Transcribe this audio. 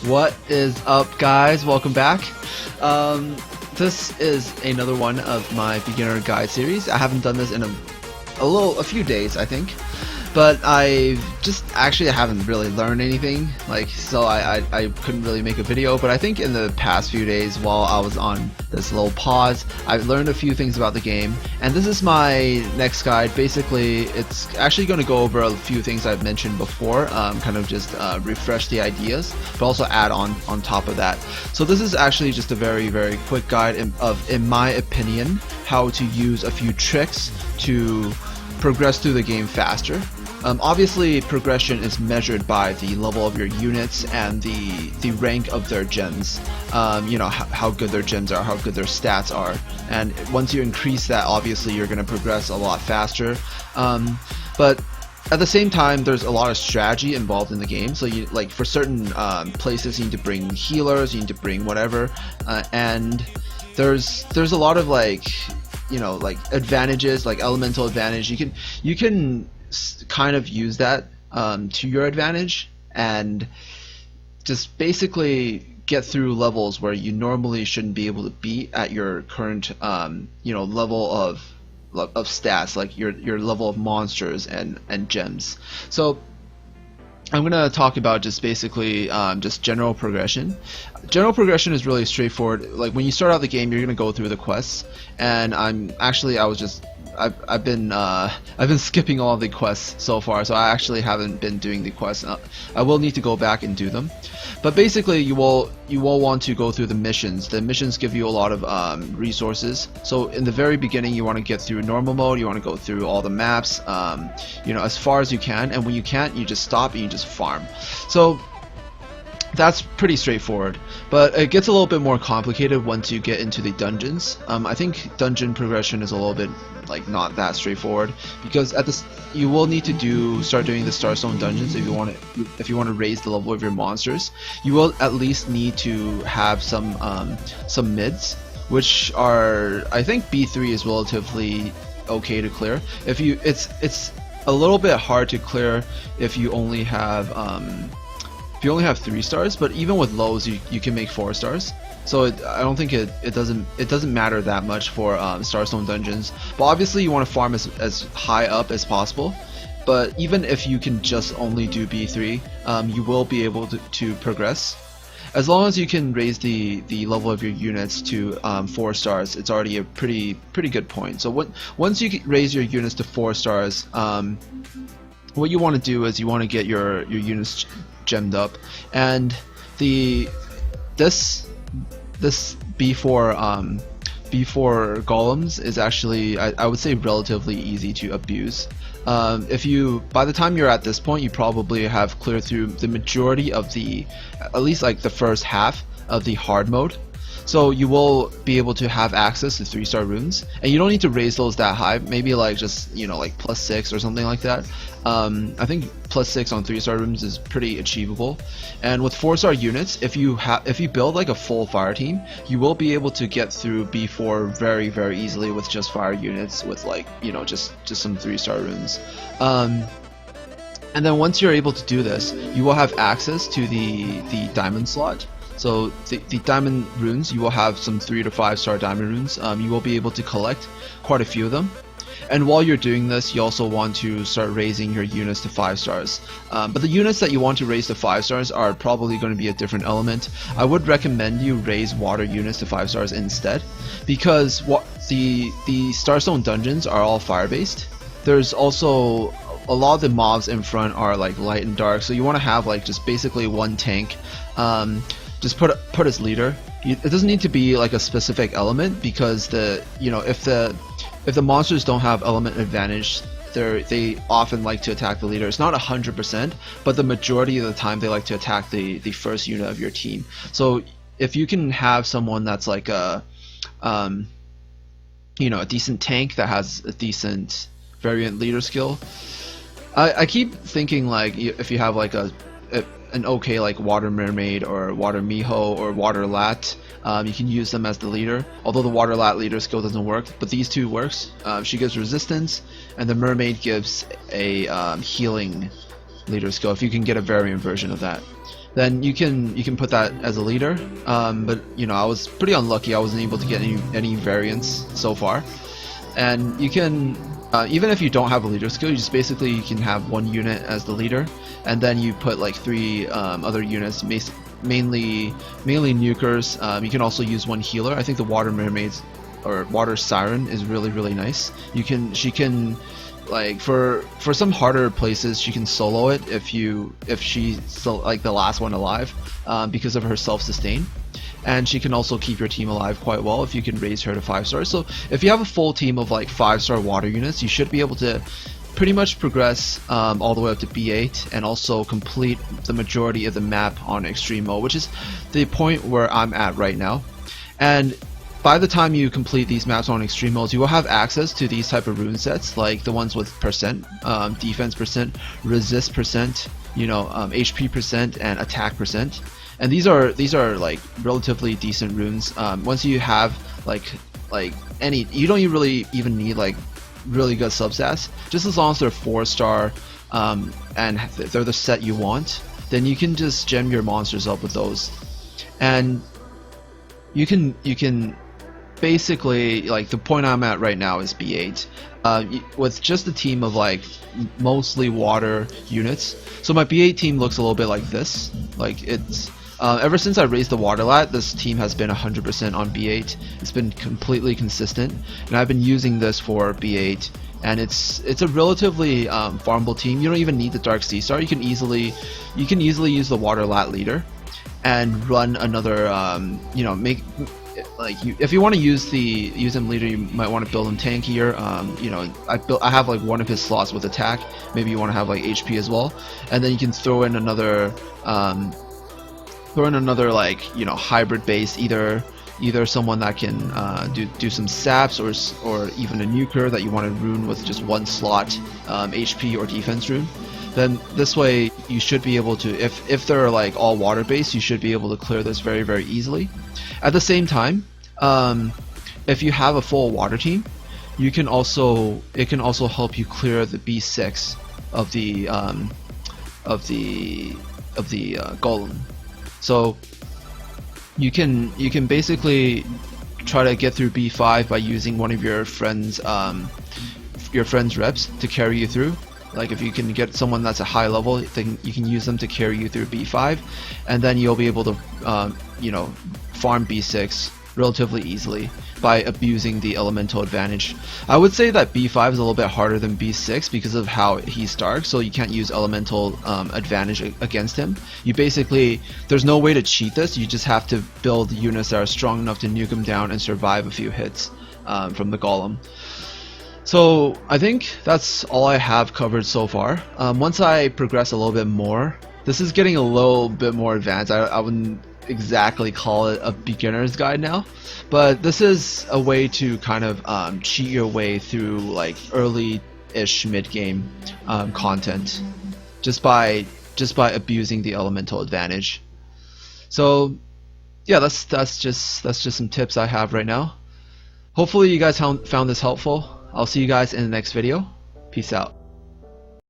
What is up, guys? Welcome back. This is another one of my beginner guide series. I haven't done this in a few days, I think, but I haven't really learned anything, so I couldn't really make a video. But I think in the past few days, while I was on this little pause, I've learned a few things about the game, and this is my next guide. Basically, it's actually going to go over a few things I've mentioned before, kind of just refresh the ideas, but also add on top of that. So this is actually just a very quick guide in my opinion, how to use a few tricks to progress through the game faster. Obviously, progression is measured by the level of your units and the rank of their gens. You know, how good their gens are, how good their stats are, and once you increase that, obviously you're going to progress a lot faster. But at the same time, there's a lot of strategy involved in the game. So you for certain places, you need to bring healers, you need to bring whatever, and there's a lot of advantages, like elemental advantage. You can kind of use that to your advantage and just basically get through levels where you normally shouldn't be able to be at your current level of stats, like your level of monsters and gems. So I'm gonna talk about just basically just general progression. General progression is really straightforward. Like when you start out the game, you're gonna go through the quests, and I've been skipping all of the quests so far, so I actually haven't been doing the quests. I will need to go back and do them, but basically you will want to go through the missions. The missions give you a lot of resources. So in the very beginning, you want to get through normal mode. You want to go through all the maps, as far as you can, and when you can't, you just stop and you just farm. So that's pretty straightforward, but it gets a little bit more complicated once you get into the dungeons. I think dungeon progression is a little bit not that straightforward, because you will need to start doing the Starstone dungeons if you want to raise the level of your monsters. You will at least need to have some mids, which are, I think B3 is relatively okay to clear. It's a little bit hard to clear if you only have 3 stars, but even with lows you can make 4 stars. So I don't think it doesn't matter that much for Starstone dungeons. But obviously you want to farm as high up as possible. But even if you can just only do B3, you will be able to progress. As long as you can raise the level of your units to 4 stars, it's already a pretty good point. So once you raise your units to 4 stars, what you want to do is you want to get your units gemmed up, and this B4 golems is actually, I would say, relatively easy to abuse. By the time you're at this point, you probably have cleared through the majority of at least the first half of the hard mode. So you will be able to have access to 3-star runes, and you don't need to raise those that high. Maybe just +6 or something like that. I think +6 on 3-star runes is pretty achievable. And with 4-star units, if you build a full fire team, you will be able to get through B4 very easily with just fire units, with just some 3-star runes. And then once you're able to do this, you will have access to the diamond slot. So the diamond runes, you will have some 3 to 5 star diamond runes. You will be able to collect quite a few of them. And while you're doing this, you also want to start raising your units to 5 stars. But the units that you want to raise to 5 stars are probably going to be a different element. I would recommend you raise water units to 5 stars instead, because the Starstone dungeons are all fire based. There's also a lot of the mobs in front are light and dark, so you want to have just basically one tank. Just put as leader. It doesn't need to be a specific element, because if the monsters don't have element advantage, they often like to attack the leader. It's not 100%, but the majority of the time they like to attack the first unit of your team. So if you can have someone that's a decent tank that has a decent variant leader skill, I keep thinking if you have an okay water mermaid or water miho or water lat, you can use them as the leader. Although the water lat leader skill doesn't work, but these two works. She gives resistance, and the mermaid gives a healing leader skill, if you can get a variant version of that. then you can put that as a leader. But you know, I was pretty unlucky. I wasn't able to get any variants so far. And you can even if you don't have a leader skill, you just basically you can have one unit as the leader, and then you put like 3 other units, mainly nukers. You can also use one healer. I think the water mermaids or water siren is really nice. She can like for some harder places she can solo it if she's like the last one alive, because of her self-sustain. And she can also keep your team alive quite well if you can raise her to 5 stars. So if you have a full team of like 5-star water units, you should be able to pretty much progress all the way up to B8 and also complete the majority of the map on extreme mode, which is the point where I'm at right now. And by the time you complete these maps on extreme modes, you will have access to these type of rune sets, like the ones with percent, defense percent, resist percent, you know, HP percent, and attack percent. And these are like relatively decent runes. Once you have like any, you don't really even need like really good substats. Just as long as they're 4-star and they're the set you want, then you can just gem your monsters up with those. And you can basically, like, the point I'm at right now is B8 with just a team of like mostly water units. So my B8 team looks a little bit like this. Like, it's ever since I raised the water lat, this team has been 100% on B8. It's been completely consistent, and I've been using this for B8. And it's a relatively farmable team. You don't even need the Dark Sea Star. You can easily use the water lat leader and run another you know, make like if you want to use him leader, you might want to build him tankier. You know, I have like one of his slots with attack. Maybe you want to have like HP as well, and then you can throw in another like, you know, hybrid base, either someone that can do some saps, or even a nuker that you want to rune with just one slot HP or defense rune. Then this way you should be able to, if they're like all water based, you should be able to clear this very easily. At the same time, if you have a full water team, it can also help you clear the B6 of the golem. So you can basically try to get through B5 by using one of your friends' reps to carry you through. Like, if you can get someone that's a high level, then you can use them to carry you through B5, and then you'll be able to you know, farm B6 relatively easily by abusing the elemental advantage. I would say that B5 is a little bit harder than B6 because of how he's dark, so you can't use elemental advantage against him. You basically, there's no way to cheat this. You just have to build units that are strong enough to nuke him down and survive a few hits from the golem. So I think that's all I have covered so far. Once I progress a little bit more, this is getting a little bit more advanced. I wouldn't exactly call it a beginner's guide now, but this is a way to kind of cheat your way through like early-ish mid-game content just by abusing the elemental advantage. So yeah, that's just some tips I have right now. Hopefully you guys found this helpful. I'll see you guys in the next video. Peace out.